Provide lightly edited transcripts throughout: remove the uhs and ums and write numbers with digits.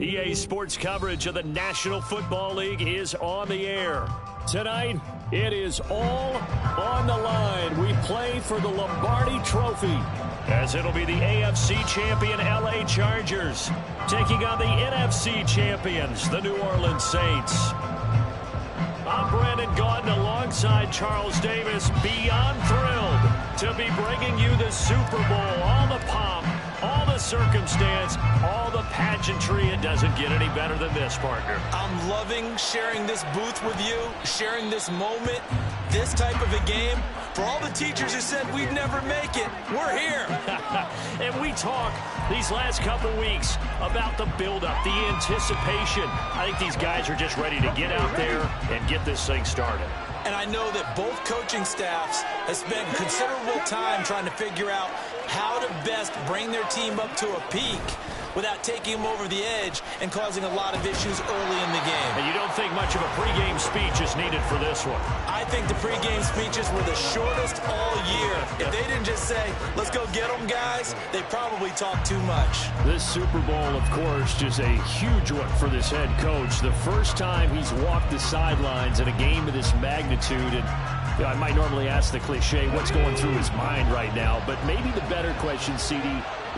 EA Sports coverage of the National Football League is on the air. Tonight, it is all on the line. We play for the Lombardi Trophy, as it'll be the AFC champion LA Chargers taking on the NFC champions, the New Orleans Saints. I'm Brandon Gaudin alongside Charles Davis, beyond thrilled to be bringing you the Super Bowl. All the pomp, all the circumstance, all the pageantry. It doesn't get any better than this, partner. I'm loving sharing this booth with you, sharing this moment, this type of a game. For all the teachers who said we'd never make it, we're here. And we talk these last couple weeks about the buildup, the anticipation. I think these guys are just ready to get out there and get this thing started. And I know that both coaching staffs have spent considerable time trying to figure out how to best bring their team up to a peak without taking them over the edge and causing a lot of issues early in the game. And you don't think much of a pregame speech is needed for this one? I think the pregame speeches were the shortest all year. If they didn't just say, let's go get them, guys, they probably talked too much. This Super Bowl, of course, is a huge one for this head coach. The first time he's walked the sidelines in a game of this magnitude. And I might normally ask the cliche, what's going through his mind right now? But maybe the better question, CD,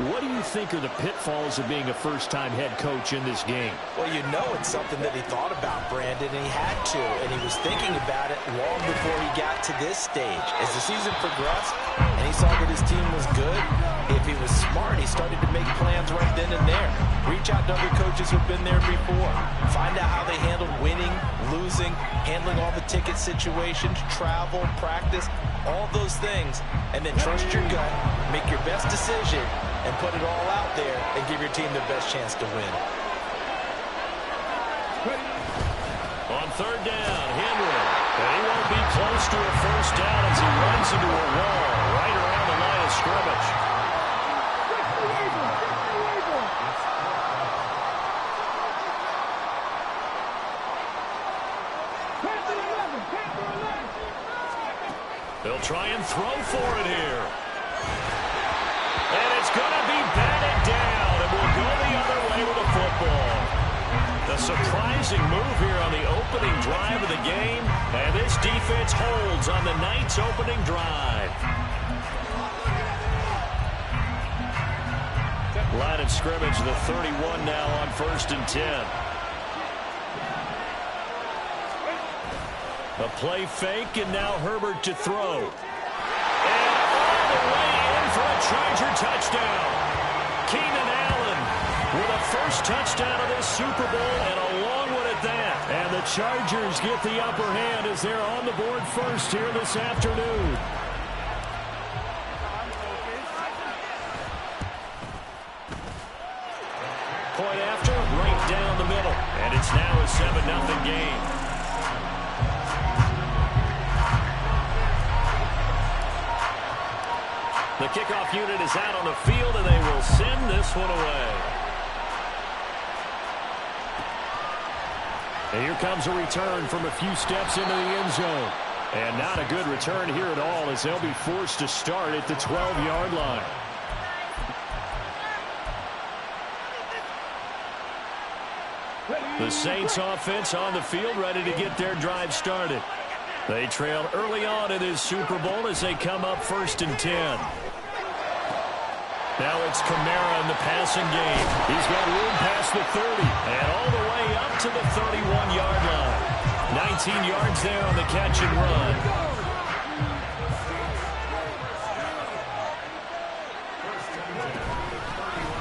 what do you think are the pitfalls of being a first-time head coach in this game? Well, you know it's something that he thought about, Brandon, and he had to, and he was thinking about it long before he got to this stage. As the season progressed and he saw that his team was good, if he was smart, he started to make plans right then and there. Reach out to other coaches who've been there before. Find out how they handled winning, losing, handling all the ticket situations, travel, practice, all those things, and then trust your gut, make your best decision, and put it all out there and give your team the best chance to win. On third down, Henry. And he won't be close to a first down as he runs into a wall right around the line of scrimmage. They'll try and throw for it here. And it's going to be batted down, and we'll go the other way with the football. A surprising move here on the opening drive of the game, and this defense holds on the night's opening drive. Line of scrimmage, the 31 now on 1st and 10. A play fake, and now Herbert to throw. And all the way in for a Charger touchdown. Keenan Allen with a first touchdown of this Super Bowl, and a long one at that. And the Chargers get the upper hand as they're on the board first here this afternoon. Point after, right down the middle. And it's now a 7-0 game. The kickoff unit is out on the field, and they will send this one away. And here comes a return from a few steps into the end zone. And not a good return here at all, as they'll be forced to start at the 12-yard line. The Saints offense on the field, ready to get their drive started. They trail early on in this Super Bowl as they come up 1st and 10. Now it's Kamara in the passing game. He's got room past the 30 and all the way up to the 31-yard line. 19 yards there on the catch and run.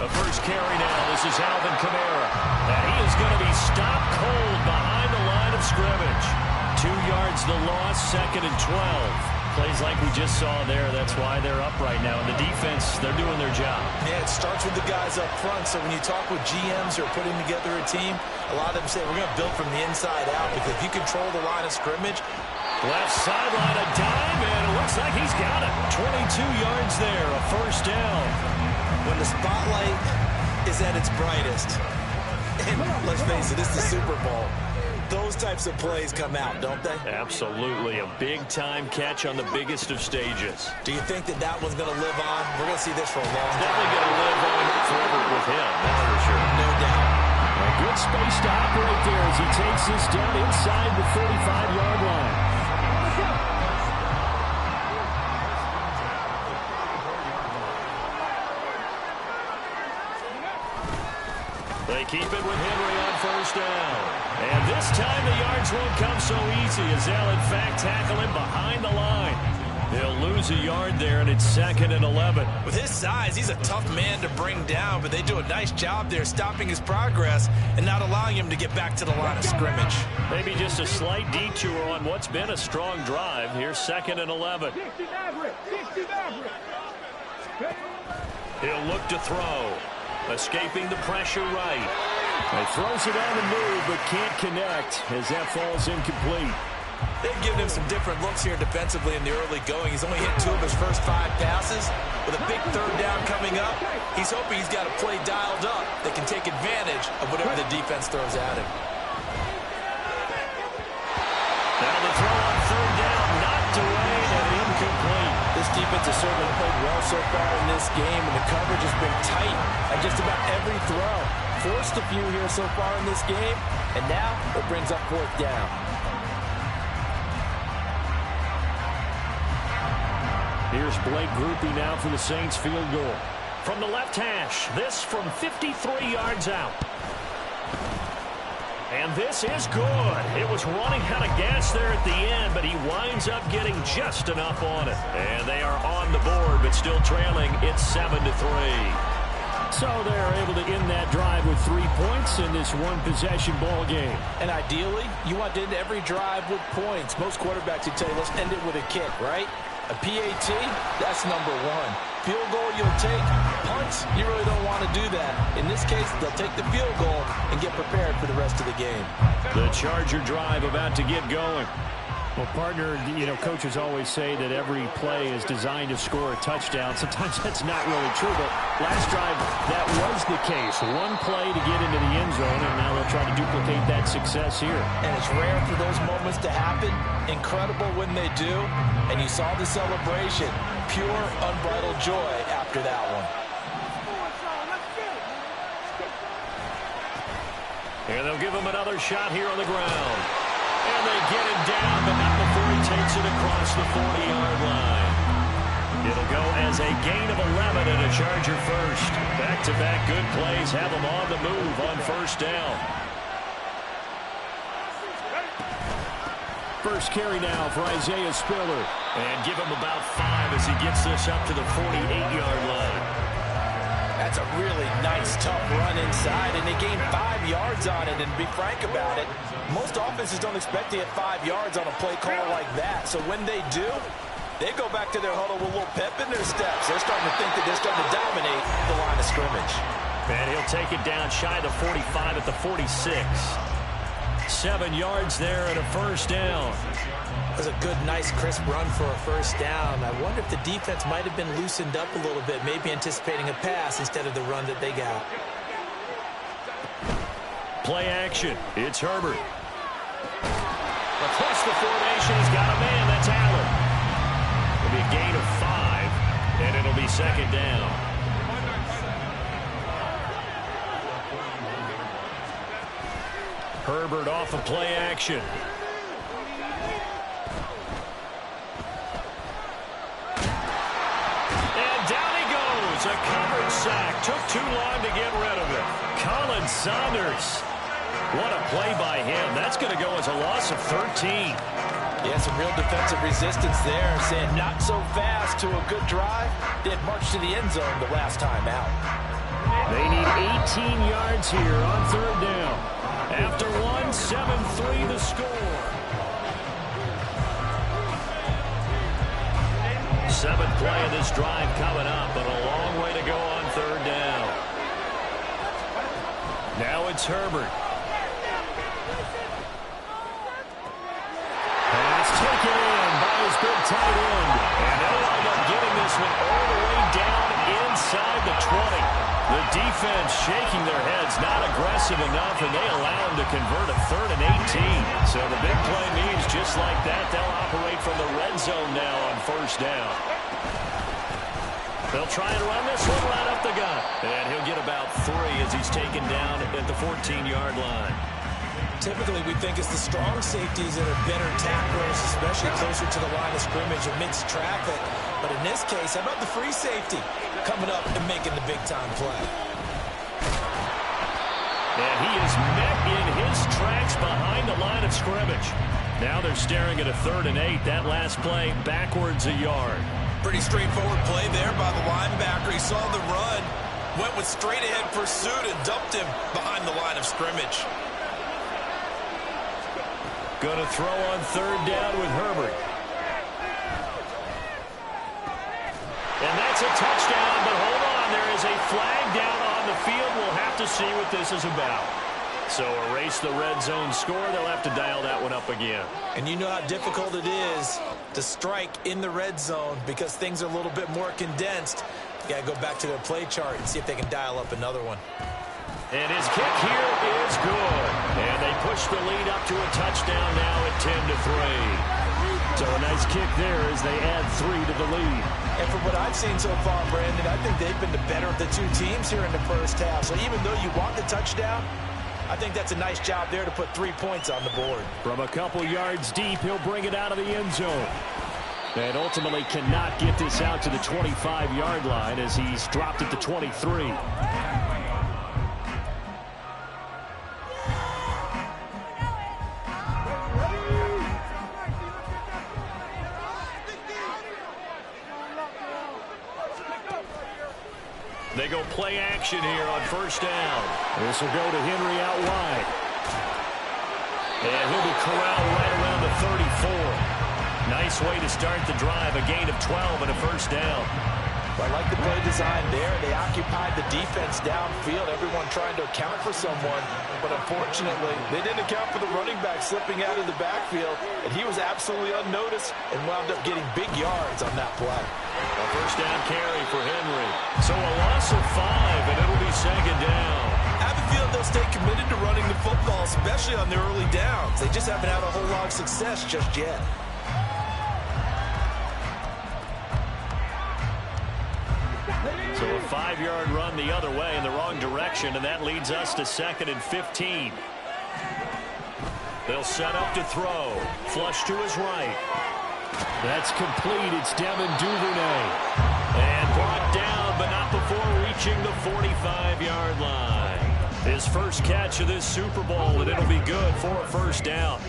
The first carry now. This is Alvin Kamara. And he is going to be stopped cold behind the line of scrimmage. 2 yards the loss, 2nd and 12. Plays like we just saw there. That's why they're up right now. And the defense, they're doing their job. Yeah, it starts with the guys up front. So when you talk with GMs who are putting together a team, a lot of them say we're going to build from the inside out, because if you control the line of scrimmage. Left sideline, a dime, and it looks like he's got it. 22 yards there, a first down. When the spotlight is at its brightest, and let's face it, this is the Super Bowl, those types of plays come out, don't they? Absolutely. A big-time catch on the biggest of stages. Do you think that that one's going to live on? We're going to see this for a long time. Definitely going to live on forever with him, that's for sure. No doubt. A good space to operate there as he takes this down inside the 35-yard line. They keep it with Henry on first down. And this time the yards won't come so easy as they'll, in fact, tackle him behind the line. They'll lose a yard there, and it's 2nd and 11. With his size, he's a tough man to bring down, but they do a nice job there stopping his progress and not allowing him to get back to the line of scrimmage. Maybe just a slight detour on what's been a strong drive. Here's 2nd and 11. He'll look to throw. Escaping the pressure right. He throws it on the move, but can't connect as that falls incomplete. They've given him some different looks here defensively in the early going. He's only hit 2 of his first 5 passes. With a big 3rd down coming up, he's hoping he's got a play dialed up that can take advantage of whatever the defense throws at him. Now the throw on 3rd down, knocked away and incomplete. This defense has certainly played well so far in this game, and the coverage has been tight at just about every throw. Forced a few here so far in this game, and now it brings up 4th down. Here's Blake Groupie now for the Saints field goal. From the left hash, this from 53 yards out. And this is good. It was running out of gas there at the end, but he winds up getting just enough on it. And they are on the board, but still trailing. It's 7-3. So they're able to end that drive with 3 points in this one-possession ball game. And ideally, you want to end every drive with points. Most quarterbacks would tell you, let's end it with a kick, right? A PAT, that's number 1. Field goal you'll take. Punts, you really don't want to do that. In this case, they'll take the field goal and get prepared for the rest of the game. The Charger drive about to get going. Well, partner, coaches always say that every play is designed to score a touchdown. Sometimes that's not really true, but last drive, that was the case. One play to get into the end zone, and now they'll try to duplicate that success here. And it's rare for those moments to happen. Incredible when they do. And you saw the celebration. Pure, unbridled joy after that one. And they'll give him another shot here on the ground. And they get him down, but not before he takes it across the 40-yard line. It'll go as a gain of 11 and a Charger first. Back-to-back good plays have them on the move on first down. First carry now for Isaiah Spiller. And give him about 5 as he gets this up to the 48-yard line. That's a really nice, tough run inside, and they gained 5 yards on it. And to be frank about it, most offenses don't expect to get 5 yards on a play call like that. So when they do, they go back to their huddle with a little pep in their steps. They're starting to think that they're starting to dominate the line of scrimmage. And he'll take it down shy of the 45 at the 46. 7 yards there and a first down. It was a good, nice, crisp run for a first down. I wonder if the defense might have been loosened up a little bit, maybe anticipating a pass instead of the run that they got. Play action. It's Herbert. Across the formation, he's got a man. That's Allen. It'll be a gain of 5, and it'll be second down. Herbert off of play action. A coverage sack. Took too long to get rid of it. Colin Saunders. What a play by him. That's going to go as a loss of 13. Yeah, some real defensive resistance there. Saying not so fast to a good drive. Did march to the end zone the last time out. They need 18 yards here on third down. After 7-3 the score. 7th play of this drive coming up, but a long way to go on third down. Now it's Herbert. And it's taken in by his big tight end. And they'll end up getting this one all the way down inside the 20. The defense shaking their heads, not aggressive enough, and they allow him to convert a 3rd and 18. So the big play means just like that, they'll operate from the red zone now on first down. They'll try and run this one right up the gut. And he'll get about 3 as he's taken down at the 14-yard line. Typically, we think it's the strong safeties that are better tacklers, especially closer to the line of scrimmage amidst traffic. But in this case, how about the free safety coming up and making the big-time play? And he is met in his tracks behind the line of scrimmage. Now they're staring at a 3rd and 8. That last play backwards a yard. Pretty straightforward play there by the linebacker. He saw the run, went with straight-ahead pursuit, and dumped him behind the line of scrimmage. Going to throw on 3rd down with Herbert. And that's a touchdown, but hold on. There is a flag down on the field. We'll have to see what this is about. So erase the red zone score. They'll have to dial that one up again. And you know how difficult it is to strike in the red zone because things are a little bit more condensed. You got to go back to their play chart and see if they can dial up another one. And his kick here is good. And they push the lead up to a touchdown now at 10-3. So a nice kick there as they add 3 to the lead. And from what I've seen so far, Brandon, I think they've been the better of the two teams here in the first half. So even though you want the touchdown, I think that's a nice job there to put 3 points on the board. From a couple yards deep, he'll bring it out of the end zone. And ultimately cannot get this out to the 25-yard line as he's dropped at the 23. They go play action here on 1st down. This will go to Henry out wide. And he'll be corralled right around the 34. Nice way to start the drive. A gain of 12 and a 1st down. I like the play design there. They occupied the defense downfield, everyone trying to account for someone. But unfortunately, they didn't account for the running back slipping out of the backfield. And he was absolutely unnoticed and wound up getting big yards on that play. A 1st down carry for Henry. So a loss of 5, and it'll be 2nd down. I have a feeling they'll stay committed to running the football, especially on their early downs. They just haven't had a whole lot of success just yet. So a 5-yard run the other way in the wrong direction, and that leads us to 2nd and 15. They'll set up to throw. Flush to his right. That's complete. It's Devin Duvernay. And brought down, but not before reaching the 45-yard line. His first catch of this Super Bowl, and it'll be good for a 1st down.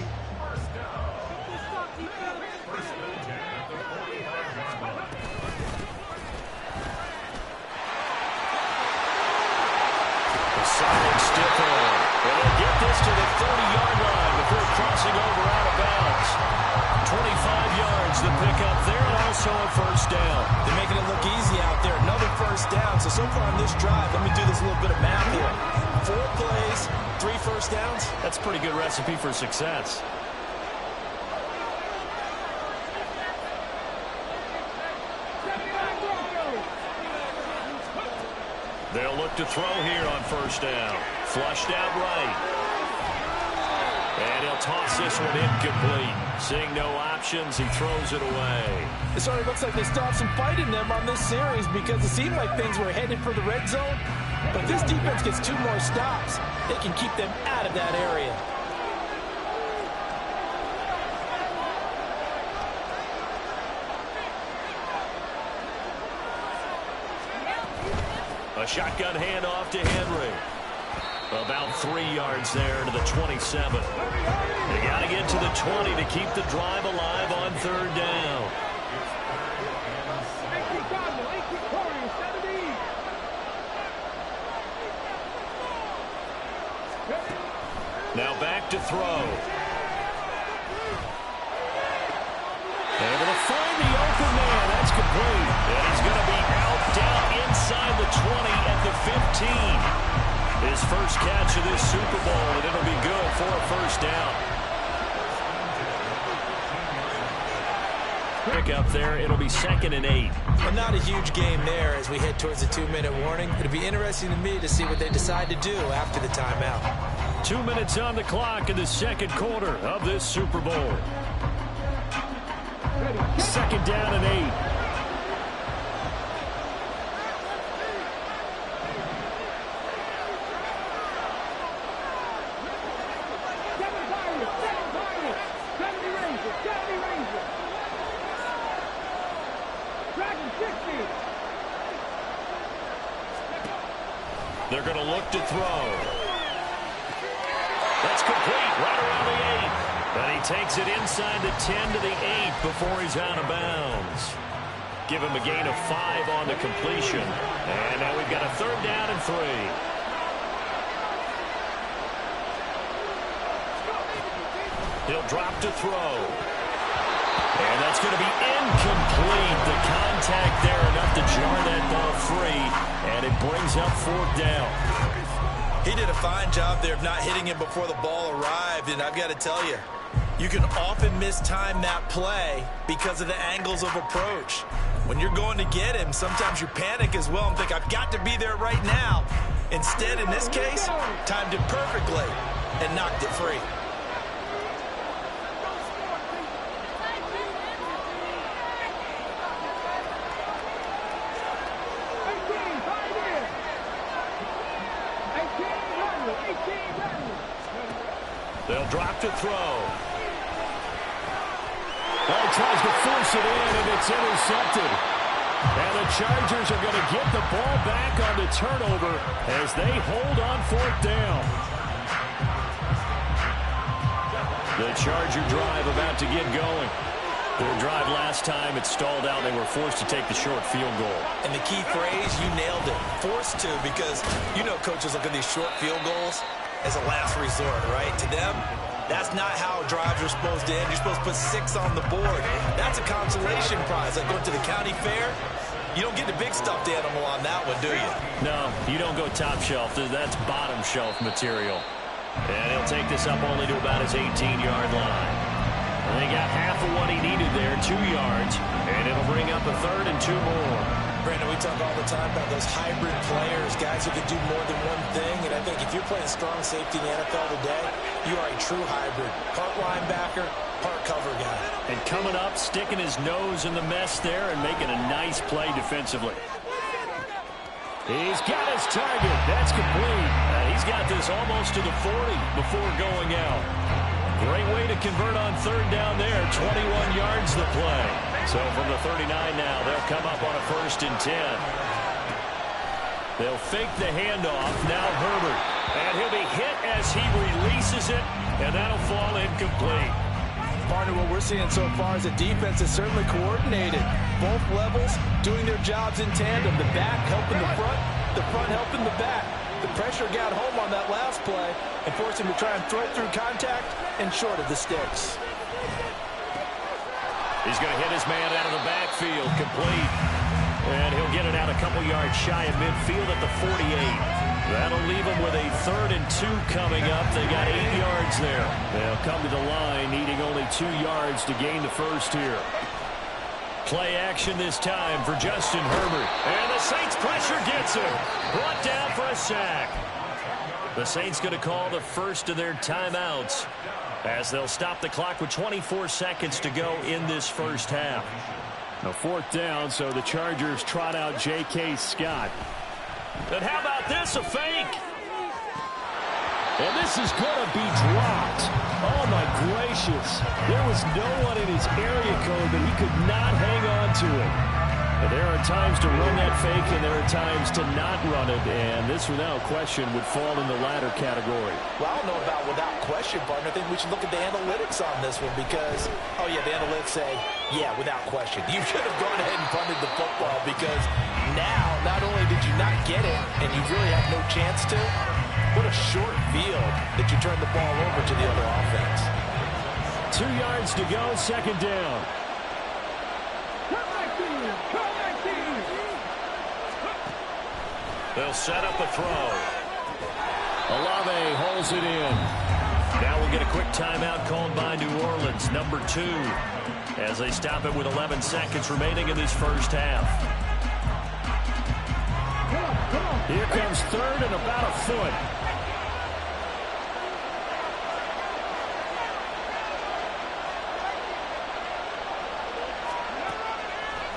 Solid stiff arm. And they'll get this to the 30-yard line before crossing over out of bounds. 25 yards the pickup there, and also a 1st down. They're making it look easy out there. Another 1st down. So far on this drive, let me do this little bit of math here. 4 plays, 3 1st downs. That's a pretty good recipe for success. They'll look to throw here on 1st down. Flushed out right. And he'll toss this one incomplete. Seeing no options, he throws it away. It certainly looks like they still have some fight in them on this series because it seemed like things were headed for the red zone. But this defense gets 2 more stops. They can keep them out of that area. A shotgun handoff to Henry. About 3 yards there to the 27. They got to get to the 20 to keep the drive alive on 3rd down. Now back to throw. Able to find the open man. That's complete. And he's going to be out down inside the 20 at the 15. His first catch of this Super Bowl, and it'll be good for a 1st down. Pick up there. It'll be 2nd and 8. Well, not a huge game there as we head towards the 2-minute warning. It'll be interesting to me to see what they decide to do after the timeout. 2 minutes on the clock in the 2nd quarter of this Super Bowl. 2nd down and 8. They're going to look to throw. That's complete right around the 8. And he takes it inside the 10 to the 8 before he's out of bounds. Give him a gain of 5 on the completion. And now we've got a 3rd down and 3. He'll drop to throw. And that's going to be incomplete. The contact there enough to jar that ball free. And it brings up 4th down. He did a fine job there of not hitting him before the ball arrived. And I've got to tell you, you can often mistime that play because of the angles of approach. When you're going to get him, sometimes you panic as well and think, I've got to be there right now. Instead, in this case, timed it perfectly and knocked it free. They'll drop to throw. Ball tries to force it in, and it's intercepted. And the Chargers are going to get the ball back on the turnover as they hold on 4th down. The Charger drive about to get going. Their drive last time, it stalled out. They were forced to take the short field goal. And the key phrase, you nailed it. Forced to, because you know coaches look at these short field goals as a last resort, right? To them, that's not how drives are supposed to end. You're supposed to put 6 on the board. That's a consolation prize. Like going to the county fair, you don't get the big stuffed animal on that one, do you? No, you don't go top shelf. That's bottom shelf material. And he'll take this up only to about his 18-yard line. And they got half of what he needed there, 2 yards. And it'll bring up a 3rd and 2 more. Brandon, we talk all the time about those hybrid players, guys who can do more than one thing. And I think if you're playing strong safety in the NFL today, you are a true hybrid. Part linebacker, part cover guy. And coming up, sticking his nose in the mess there and making a nice play defensively. He's got his target. That's complete. He's got this almost to the 40 before going out. Great way to convert on 3rd down there. 21 yards the play. So from the 39 now, they'll come up on a 1st and 10. They'll fake the handoff. Now Herbert. And he'll be hit as he releases it, and that'll fall incomplete. Partner, what we're seeing so far is the defense is certainly coordinated. Both levels doing their jobs in tandem. The back helping the front helping the back. The pressure got home on that last play and forced him to try and throw it through contact and short of the sticks. He's going to hit his man out of the backfield, complete. And he'll get it out a couple yards shy of midfield at the 48. That'll leave him with a 3rd and 2 coming up. They got 8 yards there. They'll come to the line, needing only 2 yards to gain the 1st here. Play action this time for Justin Herbert. And the Saints pressure gets him. Brought down for a sack. The Saints going to call the first of their timeouts as they'll stop the clock with 24 seconds to go in this first half. Now 4th down, so the Chargers trot out J.K. Scott. And how about this, a fake? And this is going to be dropped. Oh, my gracious. There was no one in his area code that he could not hang on to it. And there are times to run that fake, and there are times to not run it. And this, without question, would fall in the latter category. Well, I don't know about without question, partner. I think we should look at the analytics on this one because, oh, yeah, the analytics say, yeah, without question. You should have gone ahead and punted the football because now, not only did you not get it, and you really have no chance to, what a short field that you turn the ball over to the other offense. 2 yards to go, 2nd down. They'll set up a throw. Olave holds it in. Now we'll get a quick timeout called by New Orleans, number 2, as they stop it with 11 seconds remaining in this first half. Here comes 3rd and about a foot.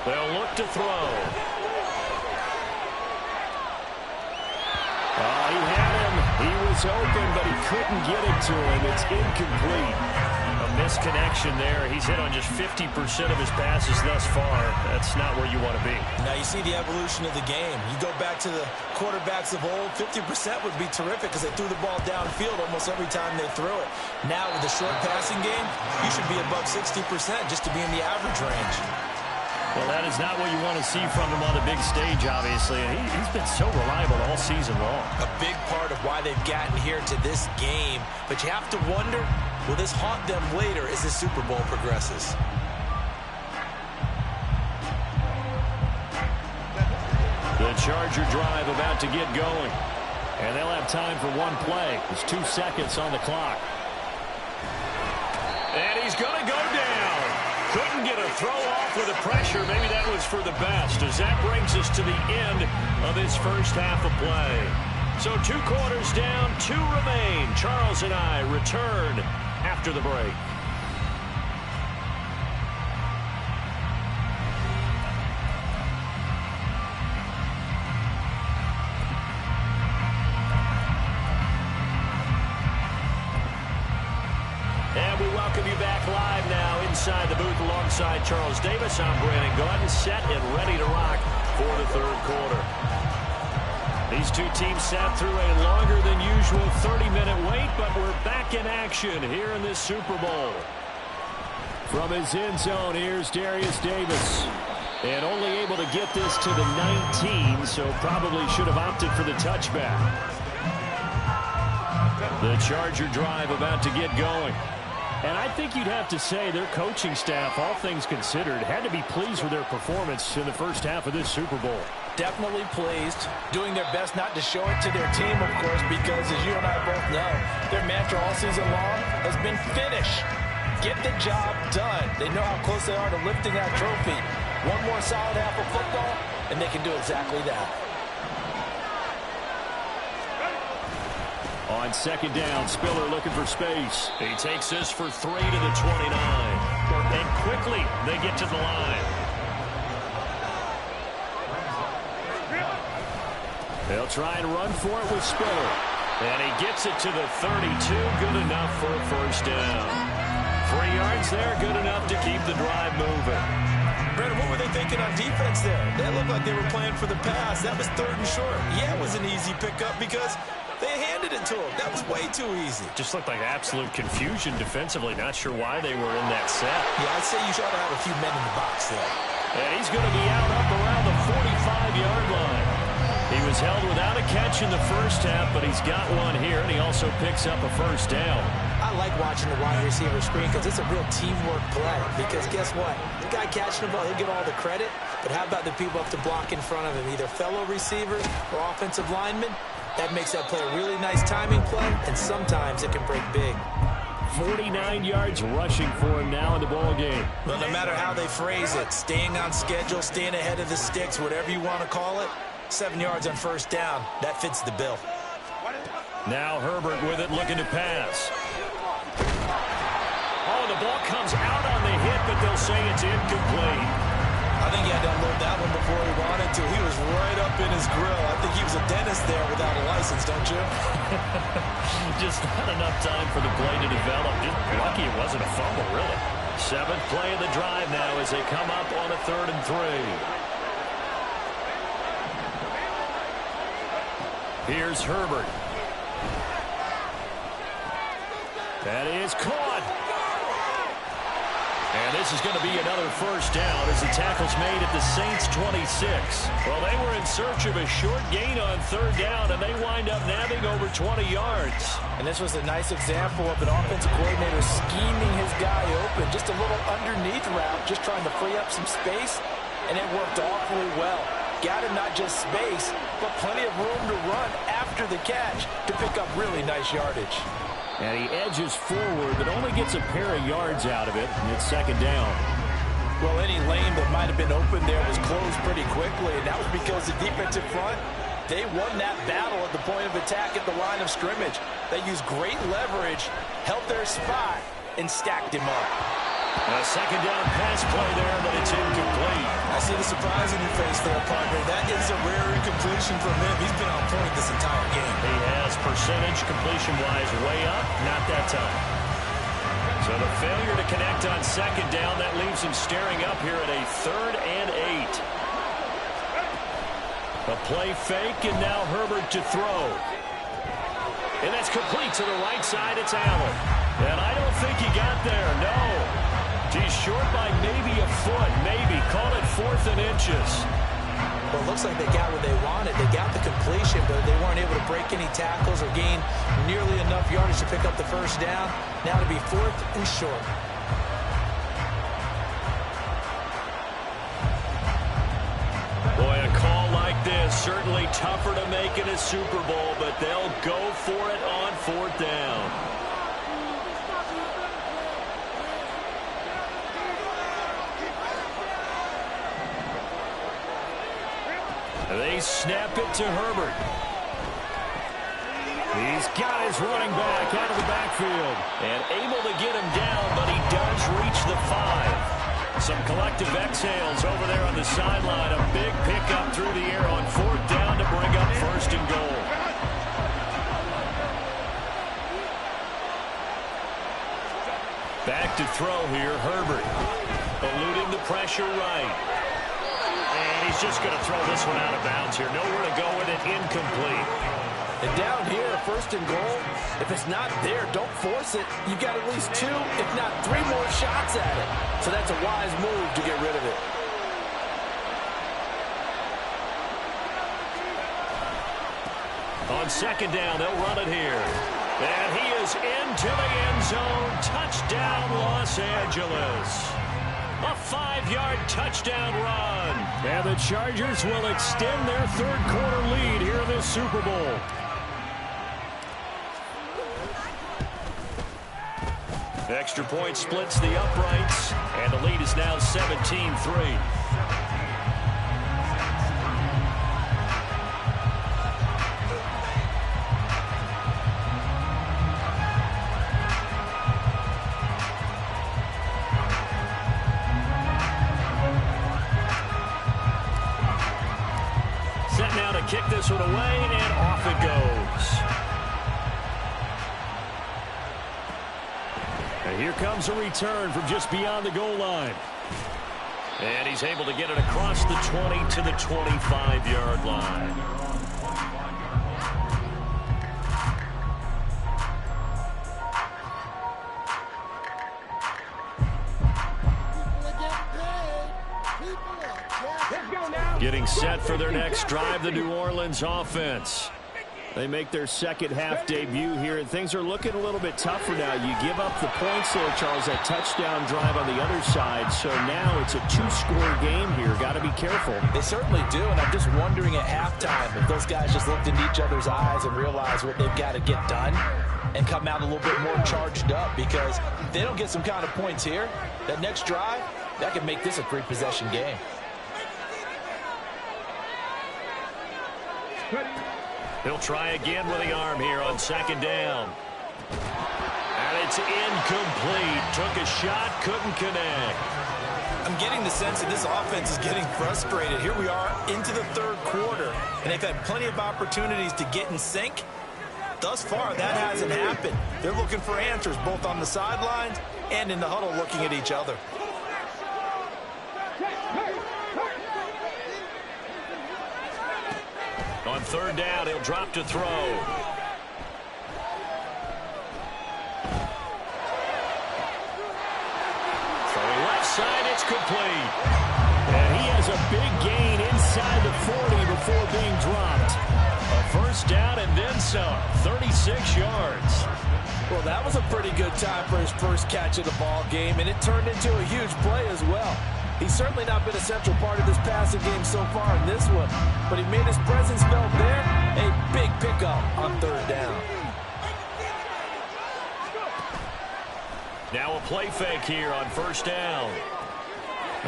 They'll look to throw. He had him. He was open, but he couldn't get it to him. It's incomplete. A misconnection there. He's hit on just 50% of his passes thus far. That's not where you want to be. Now you see the evolution of the game. You go back to the quarterbacks of old, 50% would be terrific because they threw the ball downfield almost every time they threw it. Now with the short passing game, you should be above 60% just to be in the average range. Well, that is not what you want to see from him on the big stage, obviously. And he's been so reliable all season long. A big part of why they've gotten here to this game. But you have to wonder, will this haunt them later as the Super Bowl progresses? The Charger drive about to get going. And they'll have time for one play. There's 2 seconds on the clock. And he's going to go down. Couldn't get a throw off with the pressure. Maybe that was for the best, as that brings us to the end of this first half of play. So 2 quarters down, 2 remain. Charles and I return after the break. And we welcome you back live now inside the booth alongside Charles Davis. I'm Brandon Gaudin, set and ready to rock for the third quarter. These 2 teams sat through a longer than usual 30-minute wait, but we're back in action here in this Super Bowl. From his end zone, here's Darius Davis. And only able to get this to the 19, so probably should have opted for the touchback. The Charger drive about to get going. And I think you'd have to say their coaching staff, all things considered, had to be pleased with their performance in the first half of this Super Bowl. Definitely pleased, doing their best not to show it to their team, of course, because as you and I both know, their mantra all season long has been finish. Get the job done. They know how close they are to lifting that trophy. One more solid half of football, and they can do exactly that. On second down, Spiller looking for space. He takes this for 3 to the 29. And quickly, they get to the line. They'll try and run for it with Spiller. And he gets it to the 32. Good enough for a first down. 3 yards there, good enough to keep the drive moving. Brandon, what were they thinking on defense there? They looked like they were playing for the pass. That was 3rd and short. Yeah, it was an easy pickup because they handed it to him. That was way too easy. Just looked like absolute confusion defensively. Not sure why they were in that set. Yeah, I'd say you ought to have a few men in the box there. And he's going to be out up around the 45-yard line. He was held without a catch in the first half, but he's got one here, and he also picks up a first down. I like watching the wide receiver screen because it's a real teamwork play. Because guess what? The guy catching the ball, he'll get all the credit. But how about the people up to block in front of him, either fellow receivers or offensive linemen? That makes that play a really nice timing play, and sometimes it can break big. 49 yards rushing for him now in the ball game. Well, no matter how they phrase it, staying on schedule, staying ahead of the sticks, whatever you want to call it, 7 yards on first down, that fits the bill. Now Herbert with it, looking to pass. Oh, the ball comes out on the hit, but they'll say it's incomplete. I think he had to unload that one before he wanted to. He was right up in his grill. I think he was a dentist there without a license, don't you? Just not enough time for the play to develop. Just lucky it wasn't a fumble, really. 7th play of the drive now as they come up on a 3rd and 3. Here's Herbert. That is caught. And this is going to be another first down as the tackle's made at the Saints' 26. Well, they were in search of a short gain on 3rd down, and they wind up nabbing over 20 yards. And this was a nice example of an offensive coordinator scheming his guy open. Just a little underneath route, just trying to free up some space, and it worked awfully well. Got him not just space, but plenty of room to run after the catch to pick up really nice yardage. And he edges forward, but only gets a pair of yards out of it, and it's 2nd down. Well, any lane that might have been open there was closed pretty quickly, and that was because the defensive front, they won that battle at the point of attack at the line of scrimmage. They used great leverage, held their spot, and stacked him up. A 2nd down pass play there, but it's incomplete. I see the surprise in your face there, partner. That is a rare incompletion from him. He's been on point this entire game. He has percentage completion-wise way up, not that time. So the failure to connect on second down, that leaves him staring up here at a 3rd and 8. A play fake, and now Herbert to throw. And that's complete to the right side. It's Allen. And I don't think he got there, no. He's short by maybe a foot, maybe. Call it 4th and inches. Well, it looks like they got what they wanted. They got the completion, but they weren't able to break any tackles or gain nearly enough yardage to pick up the first down. Now to be 4th and short. Boy, a call like this, certainly tougher to make in a Super Bowl, but they'll go for it on 4th down. They snap it to Herbert. He's got his running back out of the backfield and able to get him down, but he does reach the 5. Some collective exhales over there on the sideline. A big pickup through the air on 4th down to bring up 1st and goal. Back to throw here, Herbert. Eluding the pressure right. And he's just going to throw this one out of bounds here. Nowhere to go with it, incomplete. And down here, 1st and goal, if it's not there, don't force it. You've got at least 2, if not 3 more shots at it. So that's a wise move to get rid of it. On 2nd down, they'll run it here. And he is into the end zone. Touchdown, Los Angeles. A 5-yard touchdown run. And the Chargers will extend their 3rd quarter lead here in this Super Bowl. Extra point splits the uprights, and the lead is now 17-3. Set now to kick this one away, and off it goes. And here comes a return from just beyond the goal line. And he's able to get it across the 20 to the 25-yard line. Getting set for their next drive, the New Orleans offense. They make their second half debut here, and things are looking a little bit tougher now. You give up the points there, Charles, that touchdown drive on the other side. So now it's a 2-score game here. Got to be careful. They certainly do, and I'm just wondering at halftime if those guys just looked into each other's eyes and realized what they've got to get done and come out a little bit more charged up, because if they don't get some kind of points here, that next drive, that could make this a 3-possession game. He'll try again with the arm here on 2nd down. And it's incomplete. Took a shot, couldn't connect. I'm getting the sense that this offense is getting frustrated. Here we are into the 3rd quarter, and they've had plenty of opportunities to get in sync. Thus far, that hasn't happened. They're looking for answers both on the sidelines and in the huddle looking at each other. On 3rd down, he'll drop to throw. Throwing left side, it's complete. And he has a big gain inside the 40 before being dropped. A 1st down and then some, 36 yards. Well, that was a pretty good time for his first catch of the ball game, and it turned into a huge play as well. He's certainly not been a central part of this passing game so far in this one, but he made his presence felt there. A big pickup on 3rd down. Now a play fake here on 1st down.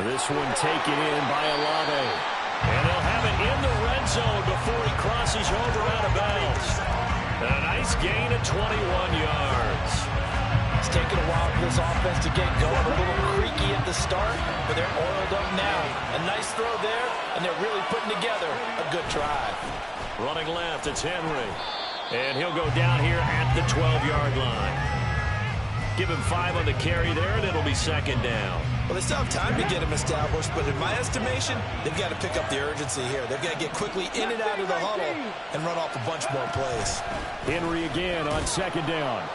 This one taken in by Olave. And they'll have it in the red zone before he crosses over out of bounds. A nice gain of 21 yards. It's taken a while for this offense to get going. A little creaky at the start, but they're oiled up now. A nice throw there, and they're really putting together a good drive. Running left, it's Henry. And he'll go down here at the 12-yard line. give him 5 on the carry there, and it'll be second down. Well, they still have time to get him established, but in my estimation, they've got to pick up the urgency here. They've got to get quickly in and out of the huddle and run off a bunch more plays. Henry again on second down.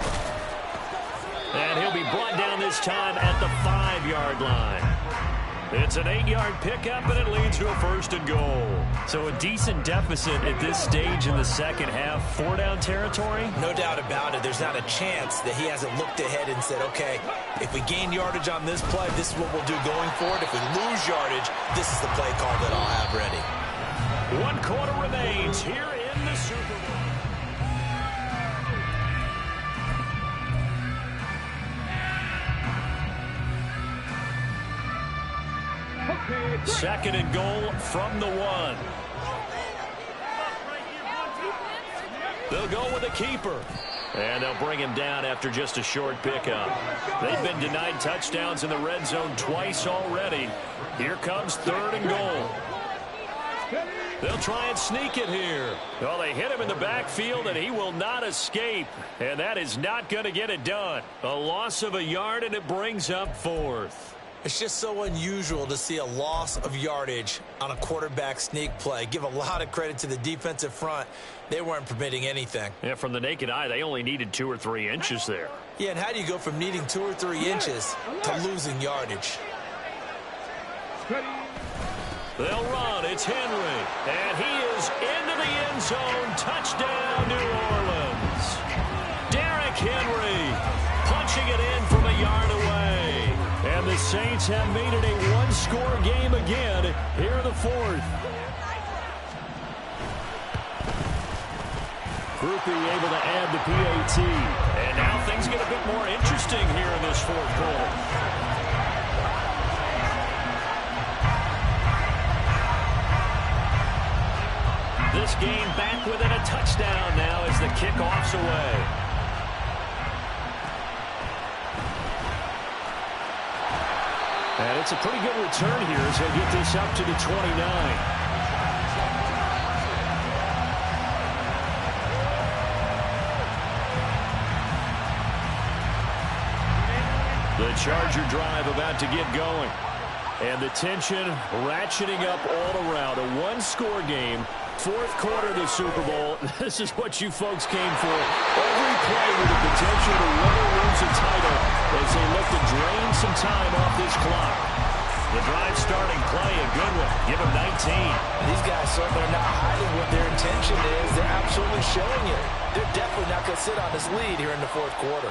And he'll be brought down this time at the 5-yard line. It's an 8-yard pickup, and it leads to a 1st and goal. So a decent deficit at this stage in the second half. 4-down territory? No doubt about it. There's not a chance that he hasn't looked ahead and said, okay, if we gain yardage on this play, this is what we'll do going forward. If we lose yardage, this is the play call that I'll have ready. 1 quarter remains here in the Super Bowl. Second and goal from the 1. They'll go with a keeper. And they'll bring him down after just a short pickup. They've been denied touchdowns in the red zone twice already. Here comes 3rd and goal. They'll try and sneak it here. Well, they hit him in the backfield, and he will not escape. And that is not going to get it done. A loss of a yard, and it brings up 4th. It's just so unusual to see a loss of yardage on a quarterback sneak play. Give a lot of credit to the defensive front. They weren't permitting anything. Yeah, from the naked eye, they only needed 2 or 3 inches there. Yeah, and how do you go from needing 2 or 3 inches to losing yardage? They'll run. It's Henry. And he is into the end zone. Touchdown, New Orleans. Derrick Henry punching it in from a yard away. And the Saints have made it a 1-score game again here in the 4th. Groupie able to add the PAT. And now things get a bit more interesting here in this 4th quarter. This game back within a touchdown now as the kickoff's away. And it's a pretty good return here as they get this up to the 29. The Charger drive about to get going. And the tension ratcheting up all around. A 1-score game. 4th quarter of the Super Bowl. This is what you folks came for. Every play with the potential to win or lose a title as they look to drain some time off this clock. The drive starting play, a good one. Give them 19. These guys certainly are not hiding what their intention is. They're absolutely showing it. They're definitely not going to sit on this lead here in the 4th quarter.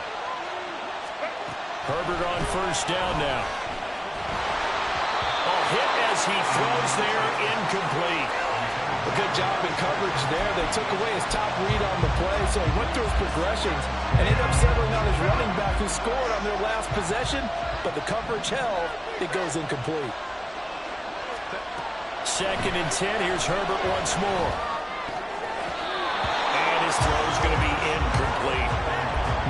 Herbert on 1st down now. A hit as he throws there, incomplete. A good job in coverage there. They took away his top read on the play, so he went through his progressions and ended up settling on his running back who scored on their last possession, but the coverage held. It goes incomplete. 2nd and 10. Here's Herbert once more. And his throw's going to be incomplete.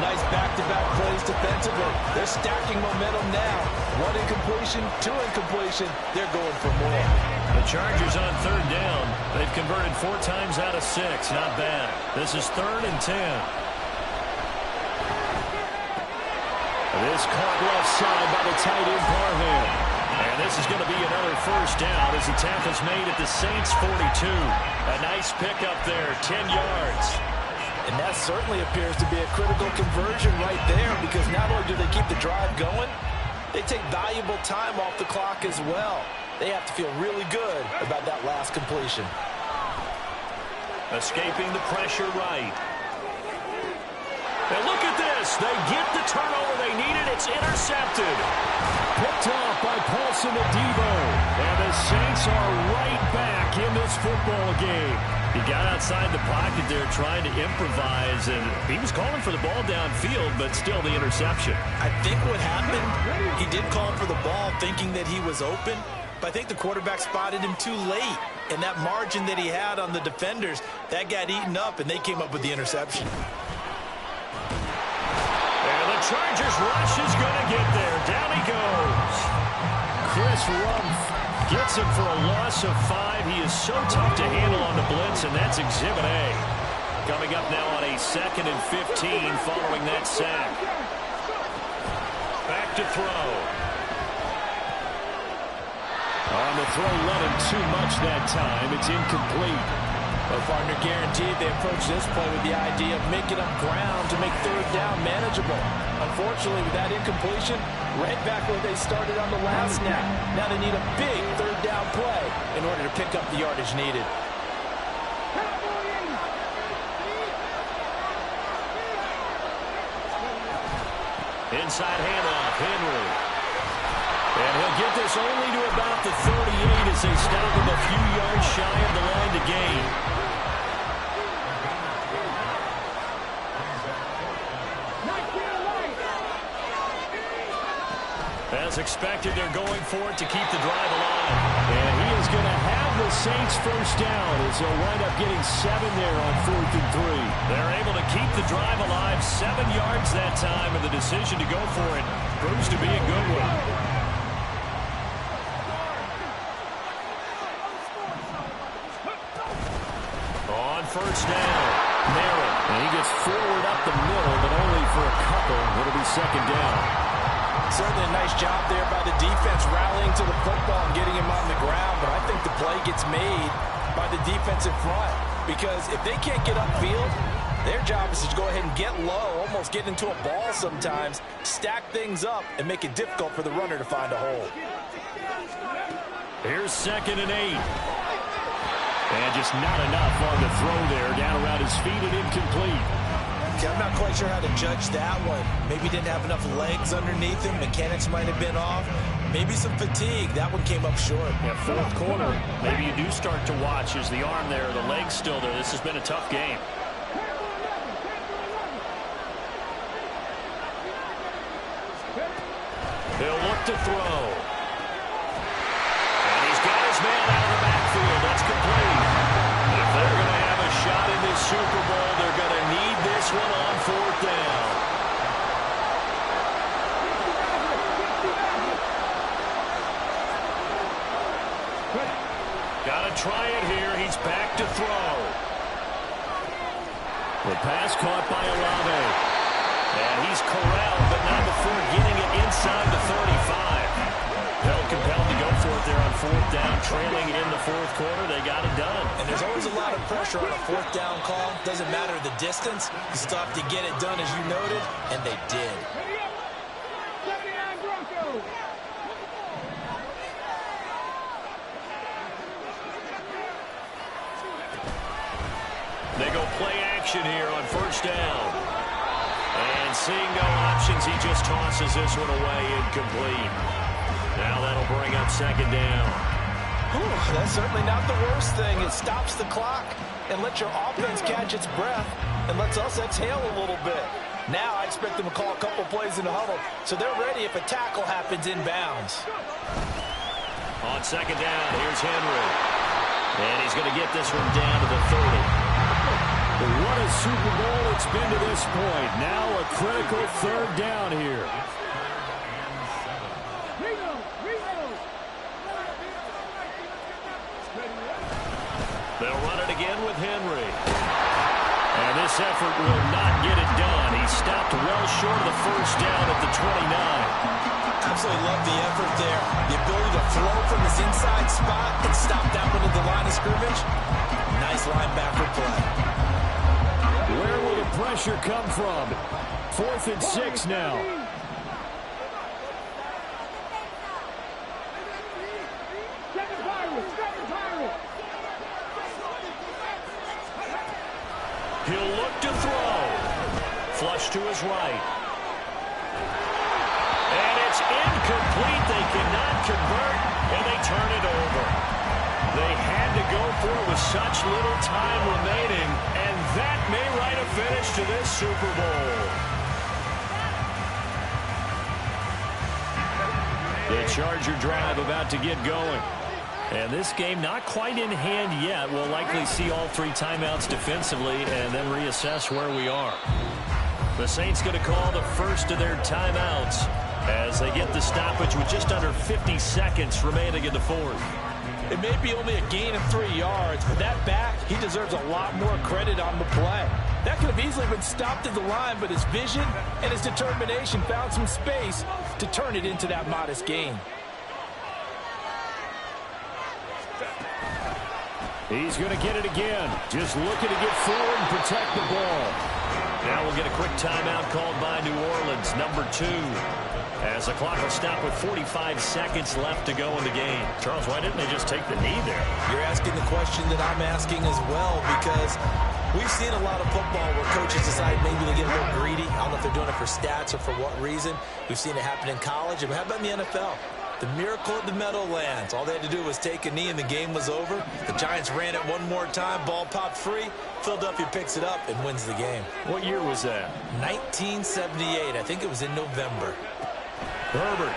Nice back-to-back plays defensively. They're stacking momentum now. 1 incompletion, 2 incompletion. They're going for more. The Chargers on 3rd down. They've converted 4 times out of 6. Not bad. This is 3rd and 10. This caught left side by the tight end Parham. And this is going to be another 1st down as the tackle's made at the Saints 42. A nice pickup there, 10 yards. And that certainly appears to be a critical conversion right there, because not only do they keep the drive going, they take valuable time off the clock as well. They have to feel really good about that last completion. Escaping the pressure right. And look at this. They get the turnover they needed. It's intercepted. Picked off by Paulson Adebo. And the Saints are right back in this football game. He got outside the pocket there trying to improvise, and he was calling for the ball downfield, but still the interception. I think what happened, he did call for the ball thinking that he was open, but I think the quarterback spotted him too late. And that margin that he had on the defenders, that got eaten up, and they came up with the interception. And the Chargers rush is going to get there. Down he goes. Chris Rumph gets him for a loss of 5. He is so tough to handle on the blitz, and that's Exhibit A. Coming up now on a 2nd and 15 following that sack. back to throw. On the throw, let him too much that time. It's incomplete. Well, partner, guaranteed they approach this play with the idea of making up ground to make third down manageable. Unfortunately, with that incompletion, right back where they started on the last snap. Now they need a big third down play in order to pick up the yardage needed. Inside handoff, Henry. And he'll get this only to about the 38 as they stop him a few yards shy of the line to gain. As expected, they're going for it to keep the drive alive. And he is going to have the Saints first down as they'll wind up getting 7 there on 4th and 3. They're able to keep the drive alive, 7 yards that time, and the decision to go for it proves to be a good one. On first down, Merritt. And he gets forward up the middle, but only for a couple. It'll be second down. Certainly a nice job there by the defense rallying to the football and getting him on the ground, but I think the play gets made by the defensive front because if they can't get upfield, their job is to go ahead and get low, almost get into a ball sometimes, stack things up, and make it difficult for the runner to find a hole. Here's 2nd and 8. And just not enough on the throw there, down around his feet and incomplete. I'm not quite sure how to judge that one. Maybe didn't have enough legs underneath him. Mechanics might have been off. Maybe some fatigue. That one came up short. Yeah, 4th quarter. Maybe you do start to watch. Is the arm there, the leg's still there? This has been a tough game. He'll look to throw. And he's got his man out of the backfield. That's complete. If they're going to have a shot in this Super Bowl, they're going to need this one on 4th down. Got to try it here. He's back to throw. The pass caught by Olave. And he's corralled, but not before getting it inside the 35. Felt compelled to go for it there on 4th down, trailing in the 4th quarter. They got it done. And there's always a lot of pressure on a 4th down call. Doesn't matter the distance. You still have to get it done, as you noted, and they did. They go play action here on first down. And seeing no options, he just tosses this one away, incomplete. Now that'll bring up 2nd down. Whew, that's certainly not the worst thing. It stops the clock and lets your offense catch its breath and lets us exhale a little bit. Now I expect them to call a couple plays in the huddle, so they're ready if a tackle happens inbounds. On 2nd down, here's Henry. And he's going to get this one down to the 30. What a Super Bowl it's been to this point. Now a critical 3rd down here. They'll run it again with Henry. And this effort will not get it done. He stopped well short of the first down at the 29. Absolutely love the effort there. The ability to flow from his inside spot and stop that one at the line of scrimmage. Nice linebacker play. Where will the pressure come from? 4th and 6 now. He'll look to throw. Flush to his right. And it's incomplete. They cannot convert, and they turn it over. They had to go for it with such little time remaining, and that may write a finish to this Super Bowl. The Charger drive about to get going. And this game not quite in hand yet. We'll likely see all 3 timeouts defensively and then reassess where we are. The Saints going to call the first of their timeouts as they get the stoppage with just under 50 seconds remaining in the 4th. It may be only a gain of 3 yards, but that back, he deserves a lot more credit on the play. That could have easily been stopped at the line, but his vision and his determination found some space to turn it into that modest gain. He's going to get it again. Just looking to get forward and protect the ball. Now we'll get a quick timeout called by New Orleans, number 2. As the clock will stop with 45 seconds left to go in the game. Charles, why didn't they just take the knee there? You're asking the question that I'm asking as well, because we've seen a lot of football where coaches decide maybe they get a little greedy. I don't know if they're doing it for stats or for what reason. We've seen it happen in college. But how about in the NFL? The miracle at the Meadowlands. All they had to do was take a knee and the game was over. The Giants ran it one more time. Ball popped free. Philadelphia picks it up and wins the game. What year was that? 1978. I think it was in November. Herbert.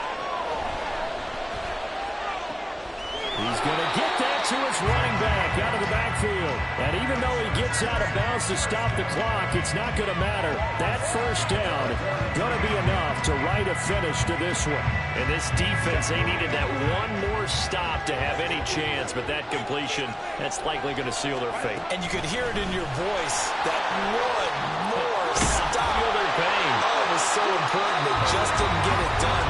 He's going to get that to his running back out of the backfield. And even though he gets out of bounds to stop the clock, it's not going to matter. That first down going to be enough to write a finish to this one. And this defense, they needed that one more stop to have any chance, but that completion, that's likely going to seal their fate. And you could hear it in your voice, that one more stop. Feel their pain. Oh, it was so important. They just didn't get it done.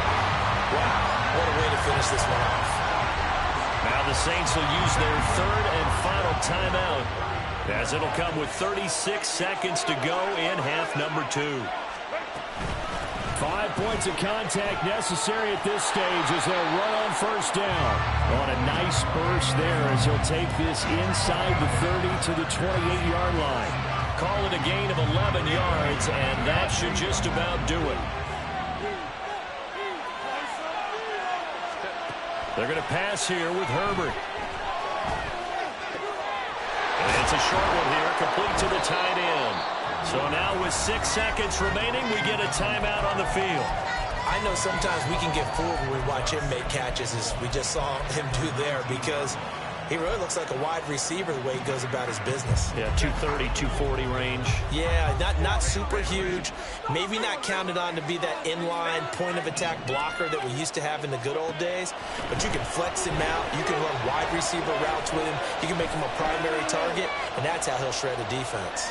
Wow, what a way to finish this one off. Now the Saints will use their third and final timeout, as it'll come with 36 seconds to go in half number 2. 5 points of contact necessary at this stage as they'll run on first down. On a nice burst there as he'll take this inside the 30 to the 28-yard line. Call it a gain of 11 yards, and that should just about do it. They're going to pass here with Herbert. And it's a short one here, complete to the tight end. So now with 6 seconds remaining, we get a timeout on the field. I know sometimes we can get fooled when we watch him make catches, as we just saw him do there, because he really looks like a wide receiver the way he goes about his business. Yeah, 230, 240 range. Yeah, not super huge. Maybe not counted on to be that inline point-of-attack blocker that we used to have in the good old days. But you can flex him out. You can run wide receiver routes with him. You can make him a primary target, and that's how he'll shred a defense.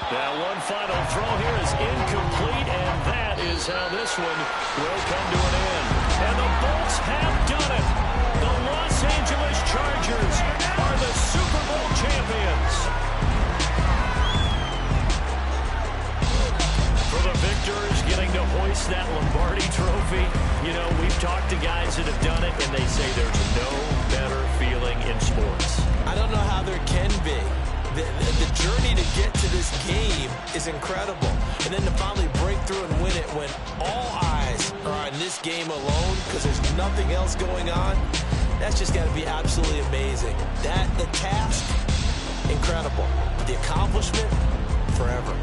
Now one final throw here is incomplete, and that is how this one will come to an end. And the Bolts have done it. The Los Angeles Chargers are the Super Bowl champions. For the victors, getting to hoist that Lombardi trophy, you know, we've talked to guys that have done it, and they say there's no better feeling in sports. I don't know how there can be. The journey to get to this game is incredible. And then to finally break through and win it when all eyes are on this game alone because there's nothing else going on, that's just got to be absolutely amazing. The task, incredible. But the accomplishment, forever.